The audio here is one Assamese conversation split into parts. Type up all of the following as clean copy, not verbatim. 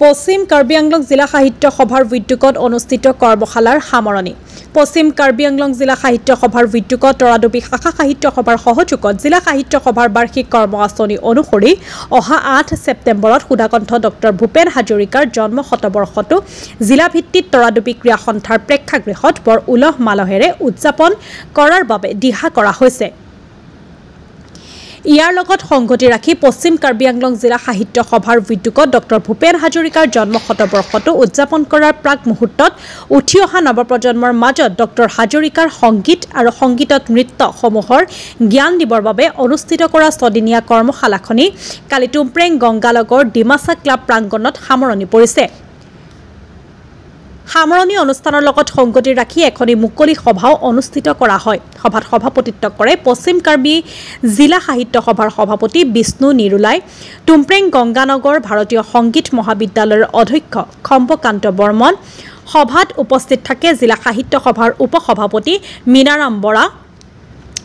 পশ্চিম কাৰ্বি আংলং জিলা সাহিত্য সভাৰ উদ্যোগত অনুষ্ঠিত কৰ্মশালাৰ সামৰণি। পশ্চিম কাৰ্বি আংলং জিলা সাহিত্য সভাৰ উদ্যোগত তৰাডুবি শাখা সাহিত্য সভাৰ সহযোগত জিলা সাহিত্য সভাৰ বাৰ্ষিক কৰ্ম আঁচনি অনুসৰি অহা 8 ছেপ্টেম্বৰত সুধাকণ্ঠ ডক্টৰ ভূপেন হাজৰিকাৰ জন্ম শতবৰ্ষটো জিলাভিত্তিক তৰাডুবি ক্ৰীড়া সন্থাৰ প্ৰেক্ষাগৃহত বৰ উলহ মালহেৰে উদযাপন কৰাৰ বাবে দিহা কৰা হৈছে। ইয়াৰ লগত সংগতি ৰাখি পশ্চিম কাৰ্বি আংলং জিলা সাহিত্য সভাৰ উদ্যোগত ডক্টৰ ভূপেন হাজৰিকাৰ জন্ম শতবৰ্ষটো উদযাপন কৰাৰ প্ৰাক মুহূৰ্তত উঠি অহা নৱপ্ৰজন্মৰ মাজত ডক্টৰ হাজৰিকাৰ সংগীত আৰু সংগীতত নৃত্যসমূহৰ জ্ঞান দিবৰ বাবে অনুষ্ঠিত কৰা ছদিনীয়া কৰ্মশালাখনি কালি টুমপ্ৰেং গংগালগৰ ডিমাচা ক্লাব প্ৰাংগণত সামৰণি পৰিছে। সামৰণি অনুষ্ঠানৰ লগত সংগতি ৰাখি এখনি মুকলি সভাও অনুষ্ঠিত কৰা হয়। সভাত সভাপতিত্ব কৰে পশ্চিম কাৰ্বি জিলা সাহিত্য সভাৰ সভাপতি বিষ্ণু নিৰুলাই, টুমপ্ৰেং গংগানগৰ ভাৰতীয় সংগীত মহাবিদ্যালয়ৰ অধ্যক্ষ খম্বকান্ত বৰ্মন। সভাত উপস্থিত থাকে জিলা সাহিত্য সভাৰ উপসভাপতি মীনাৰাম বৰা,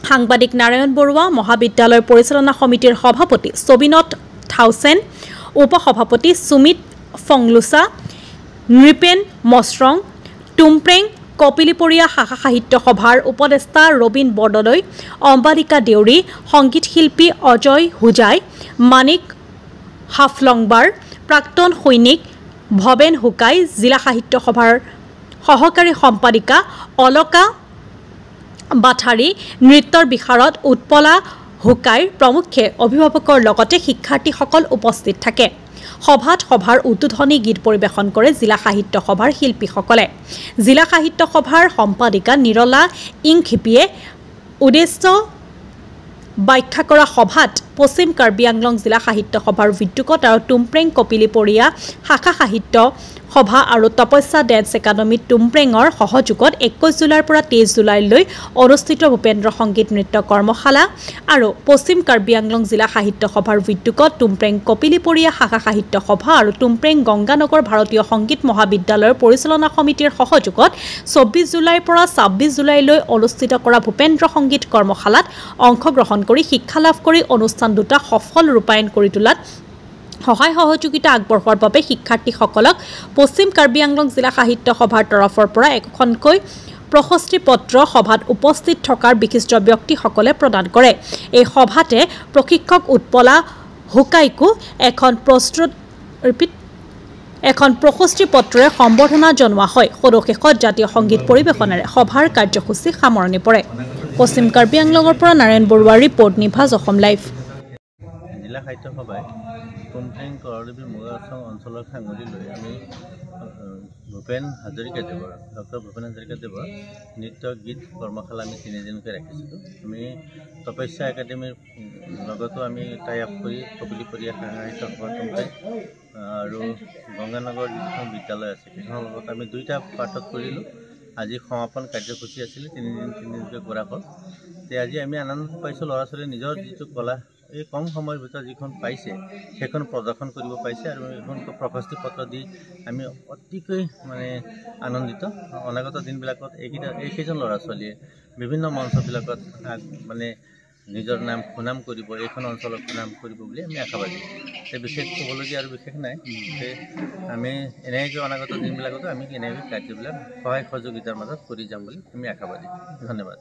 সাংবাদিক নাৰায়ণ বৰুৱা, মহাবিদ্যালয়ৰ পৰিচালনা সমিতিৰ সভাপতি ছবিনত থাউচেন, উপসভাপতি সুমিত ফংলুচা, নৃপেন মশ্ৰং, টুমপ্ৰেং কপিলিপৰীয়া শাখা সাহিত্য সভাৰ উপদেষ্টা ৰবীন বৰদলৈ, অম্বালিকা দেউৰী, সংগীত শিল্পী অজয় হুজাই, মানিক হাফলংবাৰ, প্ৰাক্তন সৈনিক ভৱেন হুকাই, জিলা সাহিত্য সভাৰ সহকাৰী সম্পাদিকা অলকা বাথাৰী, নৃত্যৰ বিশাৰদ উৎপলা হুকাইৰ প্ৰমুখ্যে অভিভাৱকৰ লগতে শিক্ষাৰ্থীসকল উপস্থিত থাকে। সভাত সভাৰ উদ্বোধনী গীত পৰিৱেশন কৰে জিলা সাহিত্য সভাৰ শিল্পীসকলে। জিলা সাহিত্য সভাৰ সম্পাদিকা নিৰলা ইংখিপিয়ে উদ্দেশ্য ব্যাখ্যা কৰা সভাত পশ্চিম কাৰ্বি আংলং জিলা সাহিত্য সভাৰ উদ্যোগত আৰু টুমপ্ৰেং কপিলিপৰীয়া শাখা সাহিত্য সভা আৰু তপস্যা ডেন্স একাডেমী টুমপ্ৰেঙৰ সহযোগত 21 জুলাইৰ পৰা 23 জুলাইলৈ অনুষ্ঠিত ভূপেন্দ্ৰ সংগীত নৃত্য কৰ্মশালা আৰু পশ্চিম কাৰ্বি আংলং জিলা সাহিত্য সভাৰ উদ্যোগত টুমপ্ৰেং কপিলিপৰীয়া শাখা সাহিত্য সভা আৰু টুমপ্ৰেং গংগানগৰ ভাৰতীয় সংগীত মহাবিদ্যালয়ৰ পৰিচালনা সমিতিৰ সহযোগত 24 জুলাইৰ পৰা 26 জুলাইলৈ অনুষ্ঠিত কৰা ভূপেন্দ্ৰ সংগীত কৰ্মশালাত অংশগ্ৰহণ কৰি শিক্ষা লাভ কৰি অনুষ্ঠান দুটা সফল ৰূপায়ণ কৰি তোলাত সহায় সহযোগিতা আগবঢ়োৱাৰ বাবে শিক্ষাৰ্থীসকলক পশ্চিম কাৰ্বি আংলং জিলা সাহিত্য সভাৰ তৰফৰ পৰা এখনকৈ প্ৰশস্তি পত্ৰ সভাত উপস্থিত থকাৰ বিশিষ্ট ব্যক্তিসকলে প্ৰদান কৰে। এই সভাতে প্ৰশিক্ষক উৎপলা হুকাইকো এখন প্ৰশস্তি পত্ৰৰে সম্বৰ্ধনা জনোৱা হয়। সদশেষত জাতীয় সংগীত পৰিৱেশনেৰে সভাৰ কাৰ্যসূচী সামৰণি পৰে। পশ্চিম কাৰ্বি আংলঙৰ পৰা নাৰায়ণ বৰুৱাৰ ৰিপৰ্ট, নিভাজ অসম লাইভ। জিলা সাহিত্য সভাই টুমপ্ৰেং তৰাডুবি মোগাচং অঞ্চলক সাঙুৰি লৈ আমি ভূপেন হাজৰিকাদেৱৰ ডক্টৰ ভূপেন হাজৰিকাদেৱৰ নৃত্য গীত কৰ্মশালা আমি 3 দিনকৈ ৰাখিছিলোঁ। আমি তপস্যা একাডেমীৰ লগতো আমি টাই আপ কৰি কপিলিপৰীয়া সাহিত্য সভা টুমপ্ৰেং আৰু গংগানগৰ যিখন বিদ্যালয় আছে সেইখনৰ লগত আমি 2টা পাৰ্টত কৰিলোঁ। আজি সমাপন কাৰ্যসূচী আছিলে, 3 দিনকৈ কৰা হ'ল। আজি আমি আনন্দ পাইছোঁ, ল'ৰা ছোৱালীয়ে নিজৰ যিটো কলা এই কম সময়ৰ ভিতৰত যিখন পাইছে সেইখন প্ৰদৰ্শন কৰিব পাৰিছে আৰু এইখন প্ৰশস্তি পত্ৰ দি আমি অতিকৈ আনন্দিত। অনাগত দিনবিলাকত এইকেইজন ল'ৰা ছোৱালীয়ে বিভিন্ন মঞ্চবিলাকত নিজৰ নাম সুনাম কৰিব, এইখন অঞ্চলত সুনাম কৰিব বুলি আমি আশাবাদী। বিশেষ ক'বলগীয়া আৰু বিশেষ নাই। আমি এনেকৈ অনাগত দিনবিলাকতো আমি এনেকৈ কাৰ্যবিলাক সহায় সহযোগিতাৰ মাজত কৰি যাম বুলি আমি আশাবাদী। ধন্যবাদ।